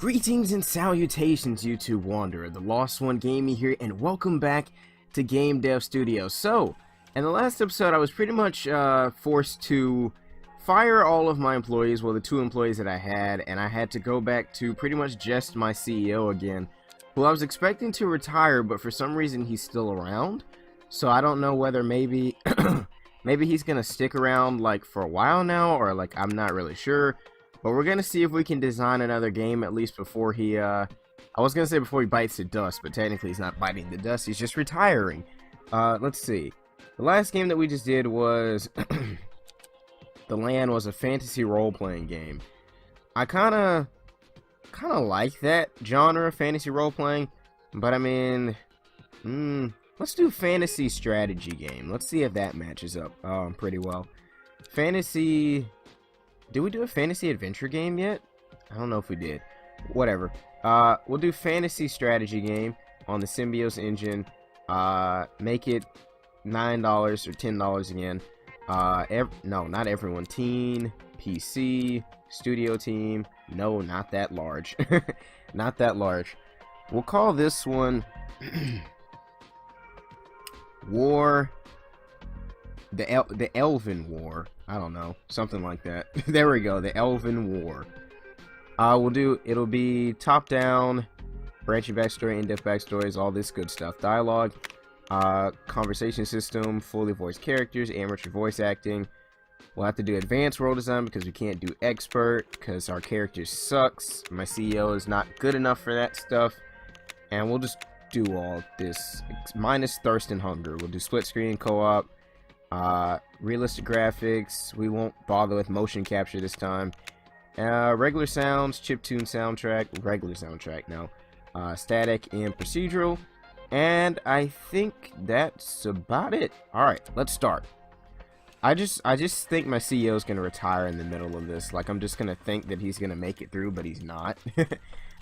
Greetings and salutations, YouTube Wanderer. The Lost One Gaming here, and welcome back to Game Dev Studio. So, in the last episode, I was pretty much forced to fire all of my employees, well, the two employees that I had, and I had to go back to pretty much just my CEO again, who I was expecting to retire, but for some reason he's still around. So I don't know whether maybe maybe he's gonna stick around like for a while now, or like I'm not really sure. But we're gonna see if we can design another game at least before he I was gonna say before he bites the dust, but technically he's not biting the dust, he's just retiring. Let's see. The last game that we just did was The Land was a fantasy role-playing game. I kinda like that genre of fantasy role-playing, but I mean, let's do fantasy strategy game. Let's see if that matches up pretty well. Fantasy. Did we do a fantasy adventure game yet? I don't know if we did. Whatever. We'll do fantasy strategy game on the Symbios engine. Make it $9 or $10 again. No, not everyone. Teen, PC, studio team. No, not that large. Not that large. We'll call this one War. The Elven War. I don't know, something like that. There we go, the Elven War. It'll be top down, branching backstory, in-depth backstories, all this good stuff. Dialogue, conversation system, fully voiced characters, amateur voice acting. We'll have to do advanced world design because we can't do expert because our character sucks. My CEO is not good enough for that stuff. And we'll just do all this minus thirst and hunger. We'll do split screen co-op. Realistic graphics. We won't bother with motion capture this time. Regular sounds, chiptune soundtrack, regular soundtrack now. Static and procedural. And I think that's about it. Alright, let's start. I just think my CEO is going to retire in the middle of this. Like, I'm just going to think that he's going to make it through, but he's not.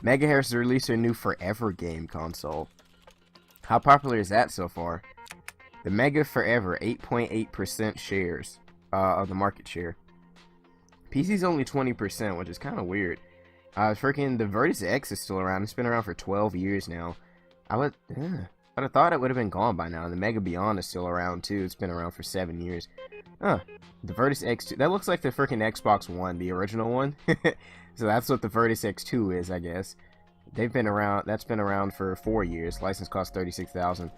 Megahertz has released a new Forever game console. How popular is that so far? The Mega Forever, 8.8% shares of the market share. PC's only 20%, which is kind of weird. Freaking the Vertus X is still around. It's been around for 12 years now. I'd have thought it would have been gone by now. The Mega Beyond is still around too. It's been around for 7 years. The Vertus X2. That looks like the freaking Xbox One, the original one. So that's what the Vertus X2 is, I guess. They've been around. That's been around for 4 years. License cost $36,000.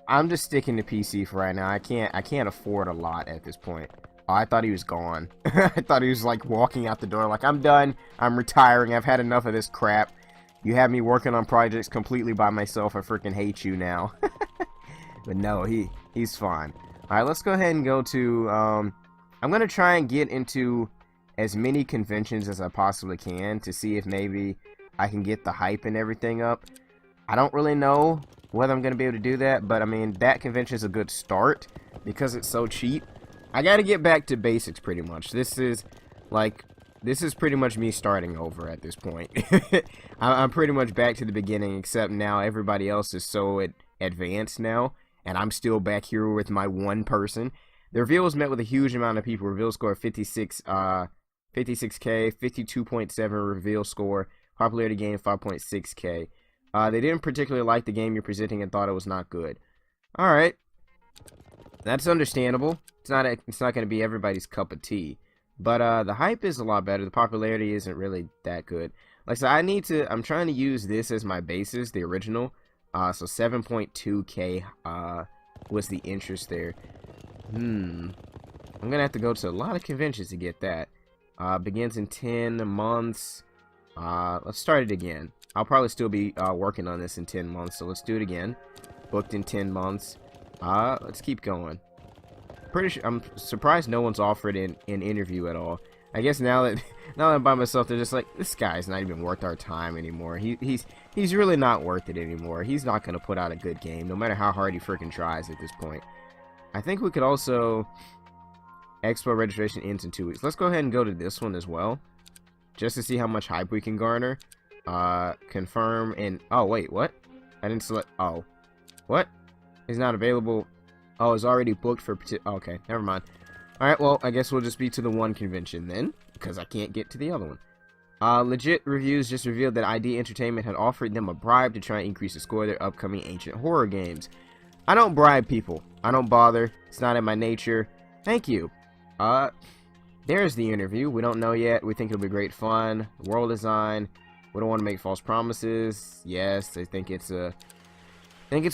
I'm just sticking to PC for right now. I can't afford a lot at this point. Oh, I thought he was gone. I thought he was like walking out the door like, I'm done. I'm retiring. I've had enough of this crap. You have me working on projects completely by myself. I freaking hate you now. But no, he's fine. Alright, let's go ahead and go to I'm gonna try and get into as many conventions as I possibly can to see if maybe I can get the hype and everything up. I don't really know whether I'm going to be able to do that, but I mean, that convention is a good start because it's so cheap. I got to get back to basics pretty much. This is pretty much me starting over at this point. I'm pretty much back to the beginning, except now everybody else is so advanced now, and I'm still back here with my one person. The reveal was met with a huge amount of people. Reveal score 56K, 52.7 reveal score, popularity gain 5.6K. They didn't particularly like the game you're presenting and thought it was not good. Alright. That's understandable. It's not going to be everybody's cup of tea. But the hype is a lot better. The popularity isn't really that good. Like I said, I'm trying to use this as my basis, the original. So 7.2K was the interest there. I'm going to have to go to a lot of conventions to get that. Begins in 10 months. Let's start it again. I'll probably still be working on this in 10 months, so let's do it again. Booked in 10 months. Let's keep going. Pretty sure, I'm surprised no one's offered an interview at all. I guess now that I'm by myself, they're just like, this guy's not even worth our time anymore. He's really not worth it anymore. He's not gonna put out a good game, no matter how hard he freaking tries at this point. I think we could also Expo registration ends in 2 weeks. Let's go ahead and go to this one as well, just to see how much hype we can garner. Confirm and oh wait, what? I didn't select. Oh, what? Is not available. Oh, it's already booked for. Okay, never mind. All right, well, I guess we'll just be to the one convention then, because I can't get to the other one. Legit reviews just revealed that ID Entertainment had offered them a bribe to try and increase the score of their upcoming ancient horror games. I don't bribe people. I don't bother. It's not in my nature. Thank you. There's the interview. We don't know yet. We think it'll be great fun. World design. We don't want to make false promises. Yes, I think it's a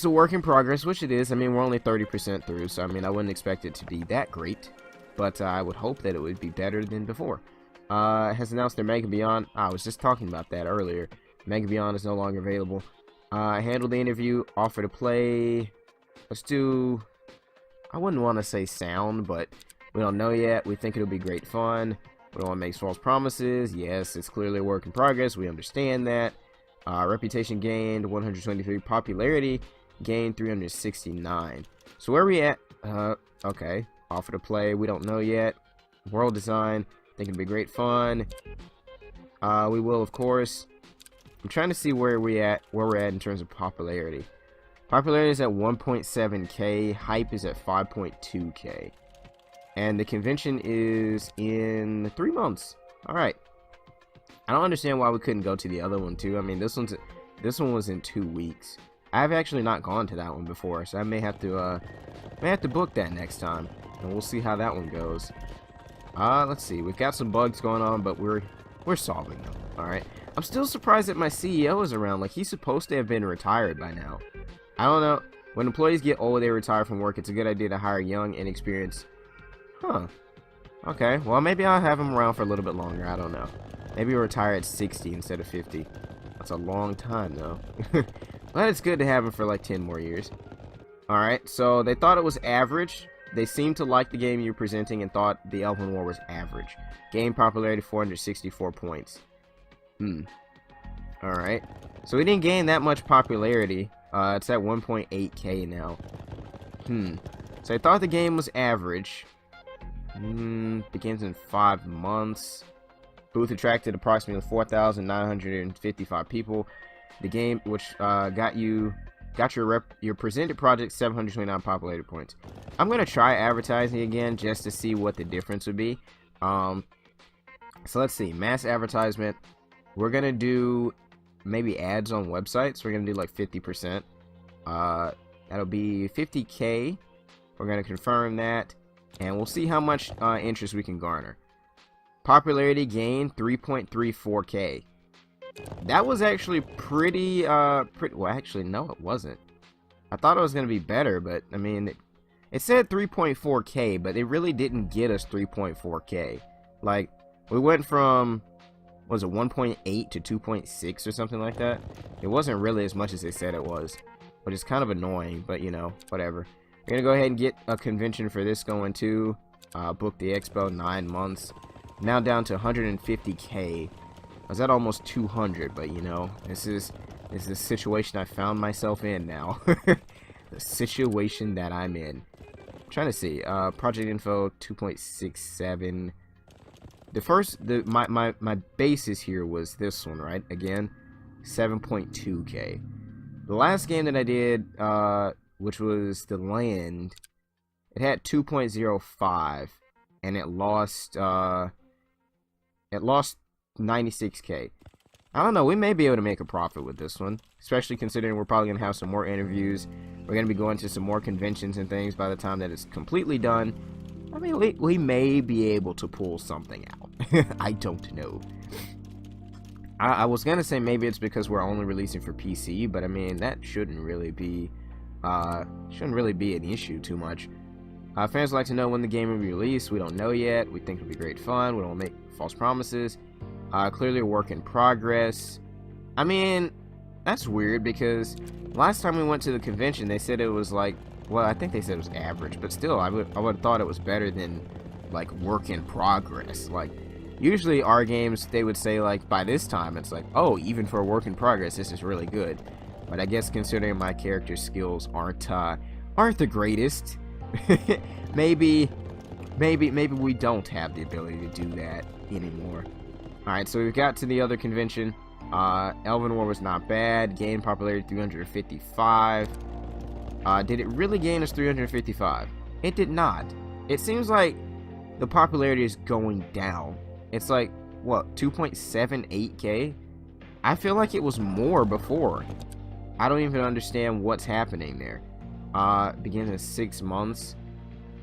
work in progress, which it is. I mean, we're only 30% through, so I mean, I wouldn't expect it to be that great, but I would hope that it would be better than before. Has announced their Mega Beyond. I was just talking about that earlier. Mega Beyond is no longer available. Handled the interview. Offer to play. Let's do. I wouldn't want to say sound, but we don't know yet. We think it'll be great fun. We don't want to make false promises. Yes, it's clearly a work in progress. We understand that. Reputation gained 123. Popularity gained 369. So where are we at? Okay. Offer to play. We don't know yet. World design. Think it'll be great fun. We will, of course. I'm trying to see where we're at in terms of popularity. Popularity is at 1.7k. Hype is at 5.2k. And the convention is in 3 months. All right. I don't understand why we couldn't go to the other one too. I mean, this one was in 2 weeks. I've actually not gone to that one before, so I may have to book that next time, and we'll see how that one goes. Let's see. We've got some bugs going on, but we're solving them. All right. I'm still surprised that my CEO is around. Like, he's supposed to have been retired by now. I don't know. When employees get old, they retire from work. It's a good idea to hire young, inexperienced. Huh. Okay. Well, maybe I'll have him around for a little bit longer. I don't know. Maybe he'll retire at 60 instead of 50. That's a long time, though. But it's good to have him for like 10 more years. Alright, so they thought it was average. They seemed to like the game you were presenting and thought the Elven War was average. Game popularity 464 points. Alright. So we didn't gain that much popularity. It's at 1.8k now. So I thought the game was average. Begins in 5 months. Booth attracted approximately 4,955 people. The game, which got your presented project 729 popularity points. I'm gonna try advertising again just to see what the difference would be. So let's see, mass advertisement. We're gonna do maybe ads on websites. We're gonna do like 50%. That'll be 50k. We're gonna confirm that, and we'll see how much interest we can garner. Popularity gain 3.34k. That was actually pretty well, actually no, it wasn't. I thought it was going to be better, but I mean it said 3.4k, but it really didn't get us 3.4k. Like, we went from, what was it, 1.8 to 2.6 or something like that. It wasn't really as much as they said it was, which is kind of annoying, but you know, whatever. We're going to go ahead and get a convention for this going too. Book the expo, 9 months. Now down to 150k. I was at almost 200, but you know, this is the situation I found myself in now. The situation that I'm in. I'm trying to see. Project info 2.67. My basis here was this one, right? Again, 7.2k. The last game that I did, which was The Land, it had 2.05, and it lost 96k. I don't know, we may be able to make a profit with this one, especially considering we're probably going to have some more interviews. We're going to be going to some more conventions and things by the time that it's completely done. I mean, we may be able to pull something out. I don't know. I was going to say maybe it's because we're only releasing for PC, but I mean, that shouldn't really be an issue too much. Fans like to know when the game will be released. We don't know yet. We think it'll be great fun. We don't make false promises. Clearly a work in progress. I mean, that's weird because last time we went to the convention, they said it was like, well, I think they said it was average, but still, I would have thought it was better than like work in progress. Like, usually our games, they would say like by this time, it's like, oh, even for a work in progress, this is really good. But I guess considering my character skills aren't the greatest. maybe we don't have the ability to do that anymore. Alright, so we've got to the other convention. Elven War was not bad. Gained popularity 355. Did it really gain us 355? It did not. It seems like the popularity is going down. It's like what, 2.78k? I feel like it was more before. I don't even understand what's happening there. Begins in 6 months.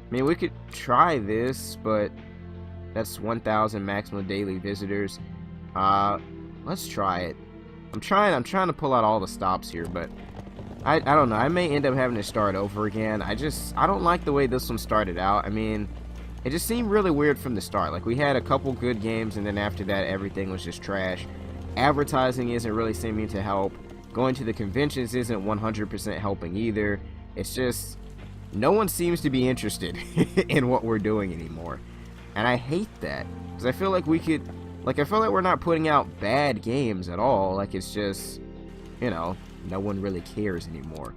I mean, we could try this, but that's 1,000 maximum daily visitors. Let's try it. I'm trying to pull out all the stops here, but I don't know. I may end up having to start over again. I don't like the way this one started out. I mean, it just seemed really weird from the start. Like, we had a couple good games, and then after that, everything was just trash. Advertising isn't really seeming to help. Going to the conventions isn't 100% helping either. It's just, no one seems to be interested in what we're doing anymore. And I hate that, because I feel like we could, like, I feel like we're not putting out bad games at all. Like, it's just, you know, no one really cares anymore.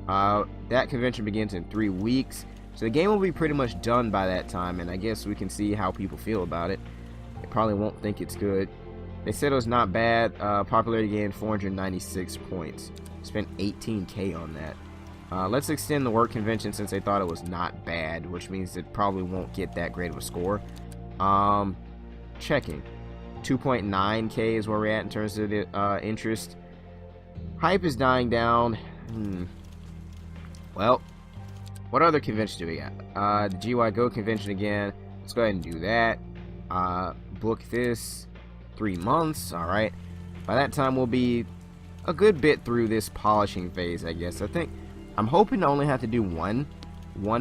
That convention begins in 3 weeks, so the game will be pretty much done by that time, and I guess we can see how people feel about it. They probably won't think it's good. They said it was not bad. Popularity gained 496 points. Spent 18k on that. Let's extend the work convention since they thought it was not bad, which means it probably won't get that great of a score. Checking. 2.9k is where we're at in terms of the interest. Hype is dying down. Well, what other convention do we got? The GY Go convention again. Let's go ahead and do that. Book this. 3 months. Alright. By that time, we'll be a good bit through this polishing phase, I guess. I'm hoping to only have to do one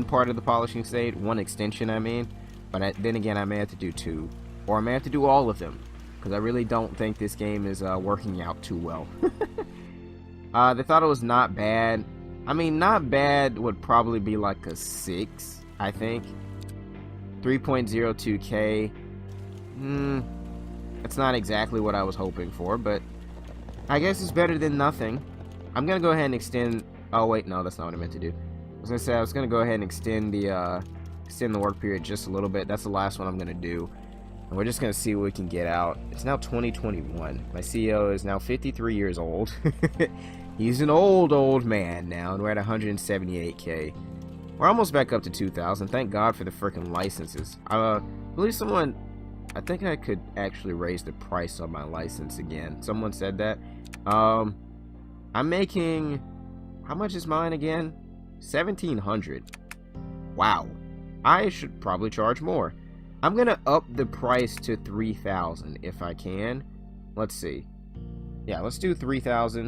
part of the polishing stage, one extension, I mean. But then again, I may have to do 2. Or I may have to do all of them, because I really don't think this game is working out too well. They thought it was not bad. I mean, not bad would probably be like a 6, I think. 3.02k. It's not exactly what I was hoping for, but I guess it's better than nothing. I'm going to go ahead and extend... Oh, wait, no, that's not what I meant to do. I was going to say, I was going to go ahead and extend the work period just a little bit. That's the last one I'm going to do. And we're just going to see what we can get out. It's now 2021. My CEO is now 53 years old. He's an old man now, and we're at 178k. We're almost back up to 2,000. Thank God for the freaking licenses. I believe someone... I think I could actually raise the price on my license again. Someone said that. I'm making... How much is mine again? 1,700. Wow. I should probably charge more. I'm gonna up the price to 3,000 if I can. Let's see. Yeah, let's do 3,000.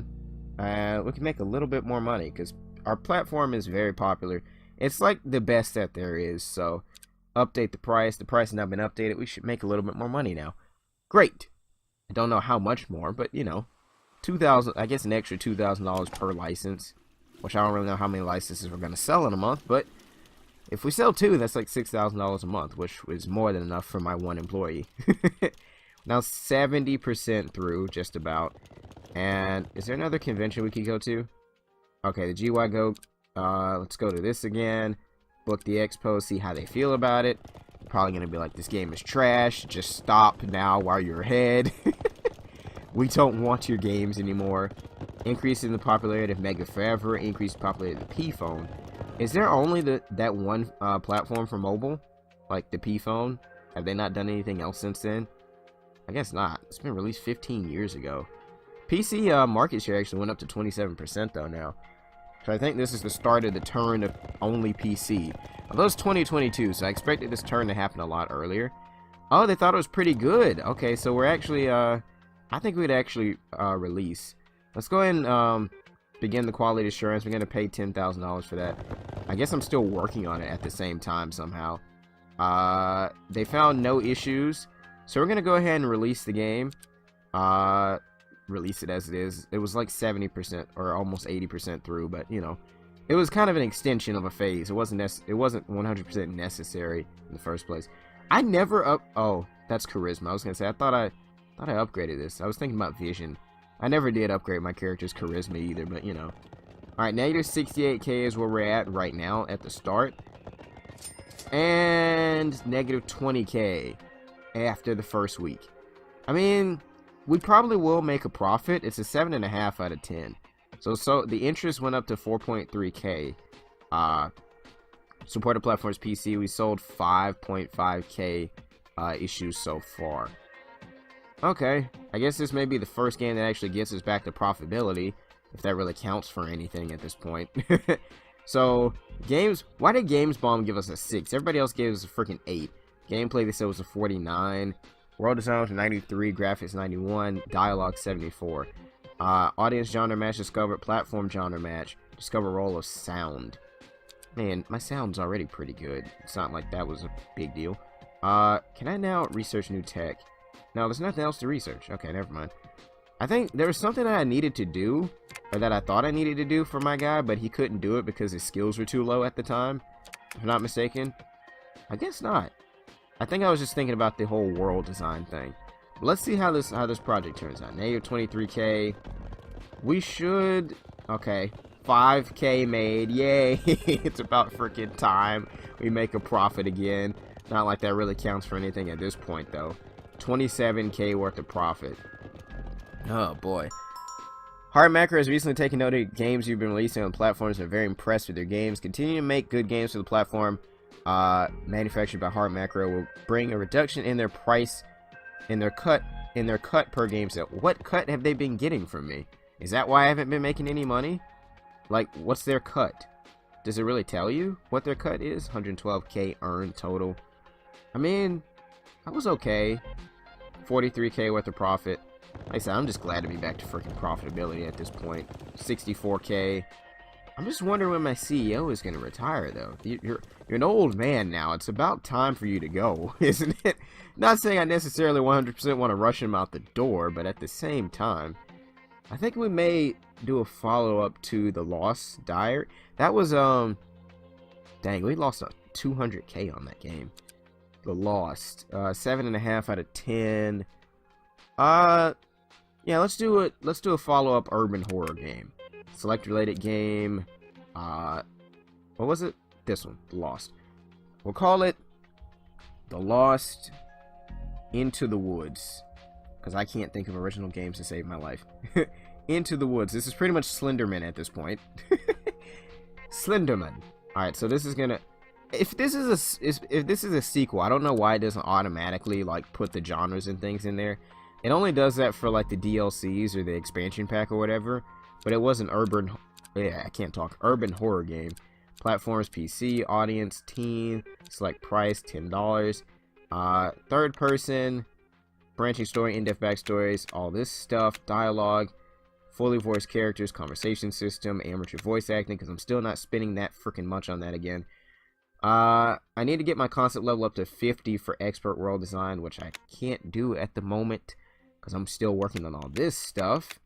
We can make a little bit more money because our platform is very popular. It's like the best that there is, so... Update the price. The price has now been updated. We should make a little bit more money now. Great. I don't know how much more, but you know, 2,000. I guess an extra $2,000 per license, which I don't really know how many licenses we're gonna sell in a month. But if we sell 2, that's like $6,000 a month, which is more than enough for my 1 employee. Now 70% through, just about. And is there another convention we could go to? Okay, the GY Go. Let's go to this again. Book the expo, see how they feel about it. Probably gonna be like, this game is trash, just stop now while you're ahead. We don't want your games anymore. Increase in the popularity of Mega Forever, increase the popularity of the P phone. Is there only that one platform for mobile? Like the P phone? Have they not done anything else since then? I guess not. It's been released 15 years ago. PC market share actually went up to 27% though now. So I think this is the start of the turn of only PC. Although it's 2022, so I expected this turn to happen a lot earlier. Oh, they thought it was pretty good. Okay, so we're actually, I think we'd actually release. Let's go ahead and begin the quality assurance. We're going to pay $10,000 for that. I guess I'm still working on it at the same time somehow. They found no issues. So we're going to go ahead and release the game. Release it as it is. It was like 70% or almost 80% through, but you know, it was kind of an extension of a phase. It wasn't 100% necessary in the first place. I never oh, that's charisma. I was gonna say I thought I upgraded this. I was thinking about vision. I never did upgrade my character's charisma either, but you know. All right, negative 68k is where we're at right now at the start, and negative 20k after the first week. I mean, we probably will make a profit. It's a 7.5 out of 10. So the interest went up to 4.3k. Supported platforms PC. We sold 5.5k issues so far. Okay, I guess this may be the first game that actually gets us back to profitability, if that really counts for anything at this point. So, why did GamesBomb give us a 6? Everybody else gave us a freaking 8. Gameplay, they said, was a 49. World design was 93, graphics 91, dialogue 74. Audience genre match discovered, platform genre match, discover role of sound. Man, my sound's already pretty good. It's not like that was a big deal. Can I now research new tech? No, there's nothing else to research. Okay, never mind. I think there was something that I needed to do, or that I thought I needed to do for my guy, but he couldn't do it because his skills were too low at the time, if I'm not mistaken. I guess not. I think I was just thinking about the whole world design thing. But let's see how this project turns out. Negative 23K. We should... Okay. 5K made. Yay! It's about freaking time we make a profit again. Not like that really counts for anything at this point, though. 27K worth of profit. Oh, boy. Hard Macro has recently taken note of games you've been releasing on platforms and are very impressed with their games. Continue to make good games for the platform manufactured by Hard Macro will bring a reduction in their price, in their cut per game sale. What cut have they been getting from me? Is that why I haven't been making any money? Like, what's their cut? Does it really tell you what their cut is? 112K earned total. I mean, I was okay. 43K worth of profit. Like I said, I'm just glad to be back to freaking profitability at this point. 64K. I'm just wondering when my CEO is going to retire, though. You're an old man now. It's about time for you to go, isn't it? Not saying I necessarily 100% want to rush him out the door, but at the same time, I think we may do a follow-up to The Lost Diary. That was, dang, we lost a 200K on that game. The Lost. 7.5 out of 10. Yeah, let's do a follow-up urban horror game. Select related game. What was it? This one, The Lost. We'll call it The Lost Into the Woods, because I can't think of original games to save my life. Into the Woods. This is pretty much Slenderman at this point. Slenderman. All right, so this is gonna. If this is a sequel, I don't know why it doesn't automatically like put the genres and things in there. It only does that for like the DLCs or the expansion pack or whatever. But it was an urban horror game. Platforms, PC, audience, teen, select price, $10. Third person, branching story, in-depth backstories, all this stuff, dialogue, fully voiced characters, conversation system, amateur voice acting, because I'm still not spending that freaking much on that again. I need to get my concept level up to 50 for expert world design, which I can't do at the moment, because I'm still working on all this stuff.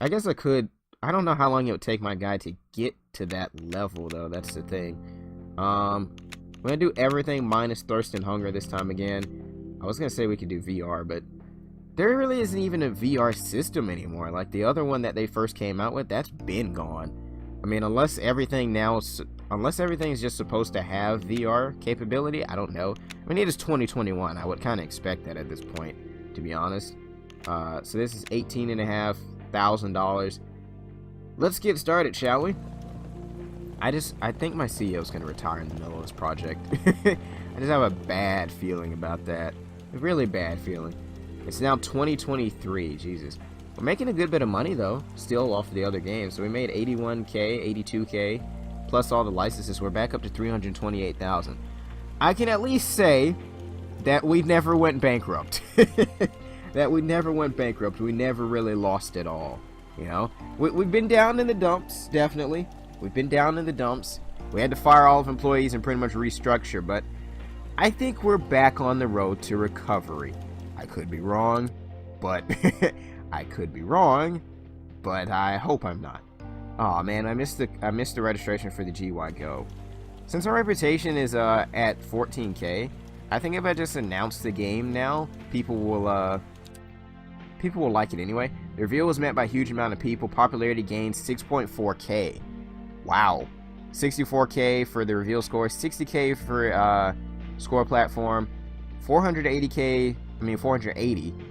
I guess I could. I don't know how long it would take my guy to get to that level, though. That's the thing. I'm gonna do everything minus thirst and hunger this time again. I was gonna say we could do VR, but there really isn't even a VR system anymore. Like the other one that they first came out with, that's been gone. I mean, unless everything is just supposed to have VR capability, I don't know. I mean, it is 2021. I would kind of expect that at this point, to be honest. So this is $18,500. Let's get started, shall we? I think my CEO is going to retire in the middle of this project. I just have a bad feeling about that. A really bad feeling. It's now 2023. Jesus. We're making a good bit of money, though, still off of the other games. So we made 81K, 82K, plus all the licenses. We're back up to 328,000. I can at least say that we never went bankrupt. That we never went bankrupt. We never really lost it all. You know, we've been down in the dumps, definitely. We've been down in the dumps. We had to fire all of employees and pretty much restructure, but I think we're back on the road to recovery. I could be wrong, but I could be wrong, but I hope I'm not. Oh man, I missed the registration for the GY Go. Since our reputation is at 14K, I think if I just announce the game now, people will like it anyway. The reveal was met by a huge amount of people. Popularity gained 6.4K. Wow. 64K for the reveal score, 60K for score platform, 480,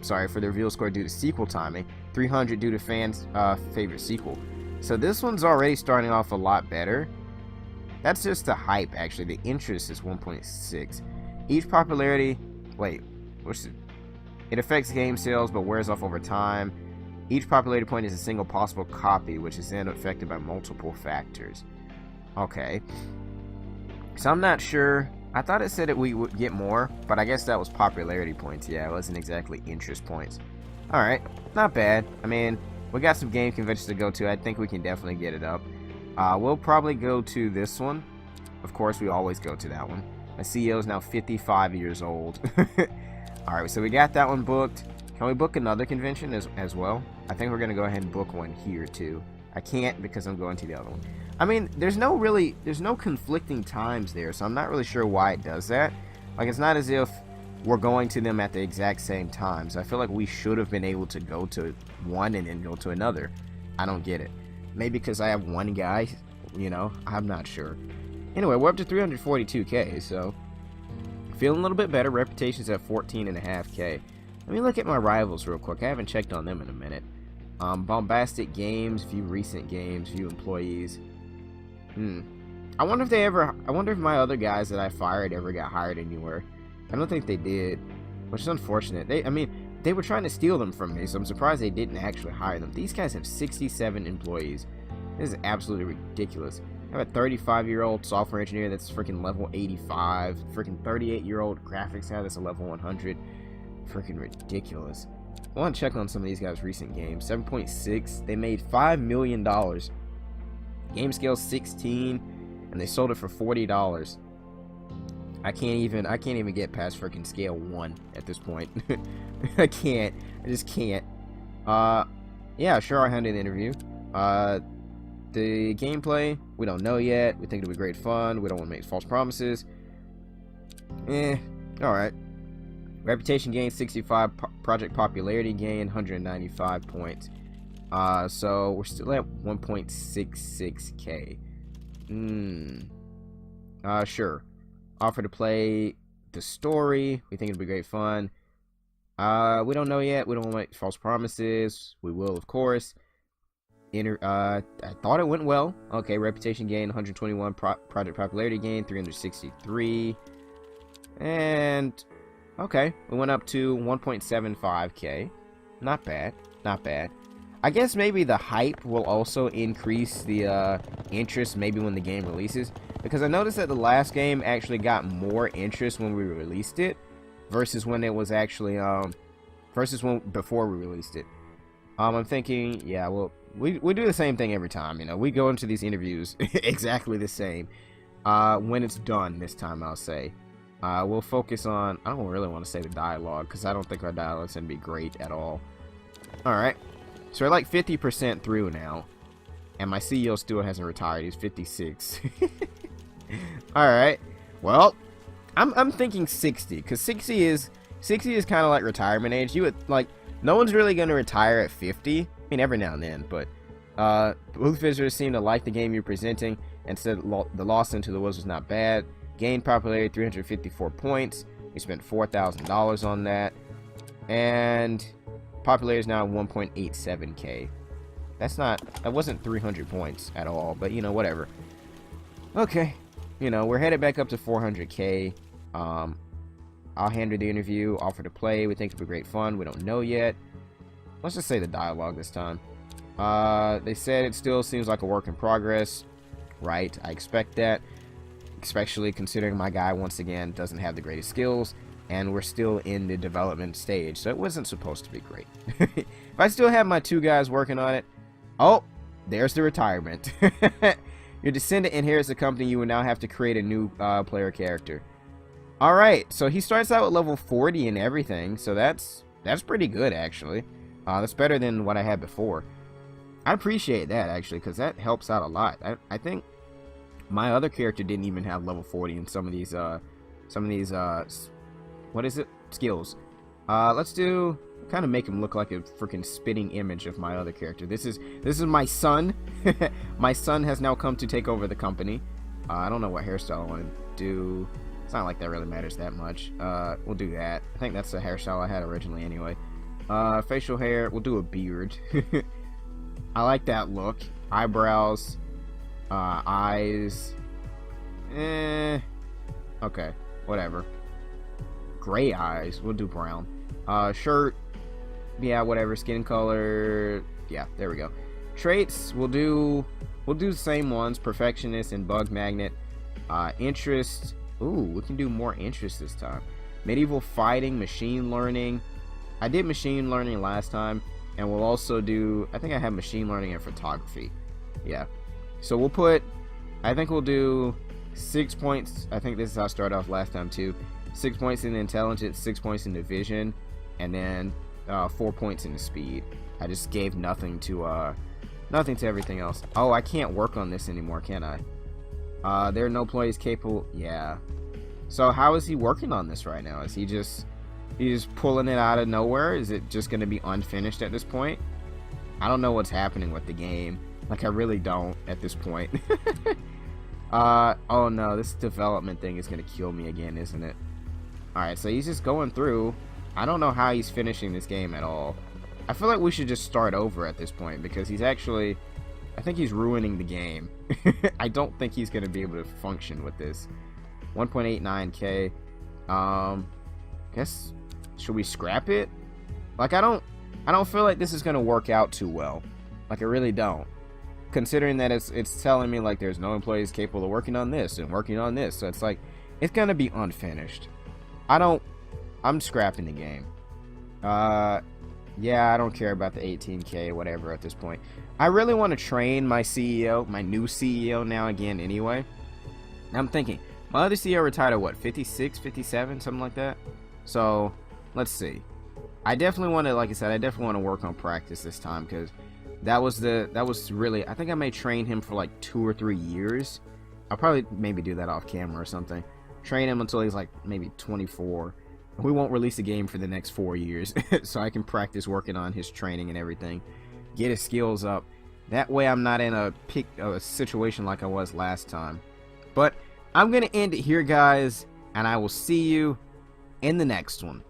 sorry, for the reveal score due to sequel timing, 300 due to fans' favorite sequel. So this one's already starting off a lot better. That's just the hype, actually. The interest is 1.6. Each popularity, wait, what's it? It affects game sales but wears off over time. Each popularity point is a single possible copy, which is then affected by multiple factors. Okay. So I'm not sure. I thought it said that we would get more, but I guess that was popularity points. Yeah, it wasn't exactly interest points. Alright, not bad. I mean, we got some game conventions to go to. I think we can definitely get it up. We'll probably go to this one. Of course, we always go to that one. My CEO is now 55 years old. Alright, so we got that one booked. Can we book another convention as well? I think we're going to go ahead and book one here, too. I can't because I'm going to the other one. I mean, there's no conflicting times there, so I'm not really sure why it does that. Like, it's not as if we're going to them at the exact same times. I feel like we should have been able to go to one and then go to another. I don't get it. Maybe because I have one guy, you know, I'm not sure. Anyway, we're up to 342k, so feeling a little bit better. Reputation's at 14.5k. Let me look at my rivals real quick. I haven't checked on them in a minute. Bombastic games, view recent games, view employees. I wonder if my other guys that I fired ever got hired anywhere. I don't think they did, which is unfortunate. They were trying to steal them from me, so I'm surprised they didn't actually hire them. These guys have 67 employees. This is absolutely ridiculous. I have a 35-year-old software engineer that's freaking level 85. Freaking 38-year-old graphics guy that's a level 100. Freaking ridiculous. I want to check on some of these guys' recent games. 7.6. They made $5 million. Game scale 16, and they sold it for $40. I can't even get past freaking scale 1 at this point. I just can't. Yeah, sure, I handled the interview. The gameplay, we don't know yet. We think it'll be great fun. We don't want to make false promises. Alright. Reputation gain 65, project popularity gain 195 points. So we're still at 1.66k. Sure. Offer to play the story. We think it'll be great fun. We don't know yet. We don't want to make false promises. We will, of course. I thought it went well. Okay, reputation gain 121, project popularity gain 363. And okay, we went up to 1.75k. Not bad. Not bad. I guess maybe the hype will also increase the interest maybe when the game releases, because I noticed that the last game actually got more interest when we released it versus when it was actually before we released it. I'm thinking, yeah, well, we do the same thing every time, you know. We go into these interviews exactly the same. When it's done this time, I'll say. We'll focus on, I don't really want to say the dialogue, because I don't think our dialogue's going to be great at all. Alright. So we're like 50% through now. And my CEO still hasn't retired. He's 56. Alright. Well, I'm thinking 60. Because 60 is kind of like retirement age. You would, like, no one's really going to retire at 50. I mean, every now and then. But booth visitors seem to like the game you're presenting. And said the loss into the woods was not bad. Gained popularity 354 points. We spent $4,000 on that. And popularity is now 1.87k. That wasn't 300 points at all, but you know, whatever. Okay, you know, we're headed back up to 400k. I'll handle the interview, offer to play. We think it'll be great fun. We don't know yet. Let's just say the dialogue this time. They said it still seems like a work in progress. Right, I expect that. Especially considering my guy, once again, doesn't have the greatest skills. And we're still in the development stage, so it wasn't supposed to be great. If I still have my two guys working on it... Oh, there's the retirement. Your descendant inherits the company. You will now have to create a new player character. Alright, so he starts out at level 40 and everything, so that's pretty good, actually. That's better than what I had before. I appreciate that, actually, because that helps out a lot. I think my other character didn't even have level 40 in some of these what is it? Skills. Let's do, kind of make him look like a freaking spitting image of my other character. This is my son. My son has now come to take over the company. I don't know what hairstyle I want to do. It's not like that really matters that much. We'll do that. I think that's the hairstyle I had originally anyway. Facial hair, we'll do a beard. I like that look. Eyebrows, eyes. Okay, whatever. Gray eyes, we'll do brown. Shirt, yeah, whatever. Skin color, yeah, there we go. Traits, we'll do the same ones: perfectionist and bug magnet. Interest, ooh, we can do more interest this time. Medieval fighting, machine learning. I did machine learning last time, and we'll also do, I think I have machine learning and photography. Yeah, so we'll put, I think we'll do 6 points. I think this is how I started off last time too. 6 points in intelligence, 6 points in vision, and then 4 points in the speed. I just gave nothing to everything else. Oh, I can't work on this anymore, can I? There are no employees capable. Yeah. So how is he working on this right now? Is he just pulling it out of nowhere? Is it just going to be unfinished at this point? I don't know what's happening with the game. Like, I really don't at this point. Oh no, this development thing is going to kill me again, isn't it? Alright, so he's just going through. I don't know how he's finishing this game at all. I feel like we should just start over at this point, because he's actually, I think he's ruining the game. I don't think he's going to be able to function with this. 1.89k. Guess, should we scrap it? Like, I don't feel like this is going to work out too well. Like, I really don't. Considering that it's telling me, like, there's no employees capable of working on this and working on this. So it's like, it's going to be unfinished. I'm scrapping the game. Yeah, I don't care about the 18k, whatever, at this point. I really want to train my CEO, my new CEO now again anyway. I'm thinking, my other CEO retired at what, 56, 57, something like that? So, let's see. I definitely want to, like I said, I definitely want to work on practice this time, because that was really, I think I may train him for like 2 or 3 years. I'll probably maybe do that off camera or something. Train him until he's like maybe 24. We won't release a game for the next 4 years, so I can practice working on his training and everything, get his skills up. That way I'm not in a situation like I was last time. But I'm gonna end it here, guys, and I will see you in the next one.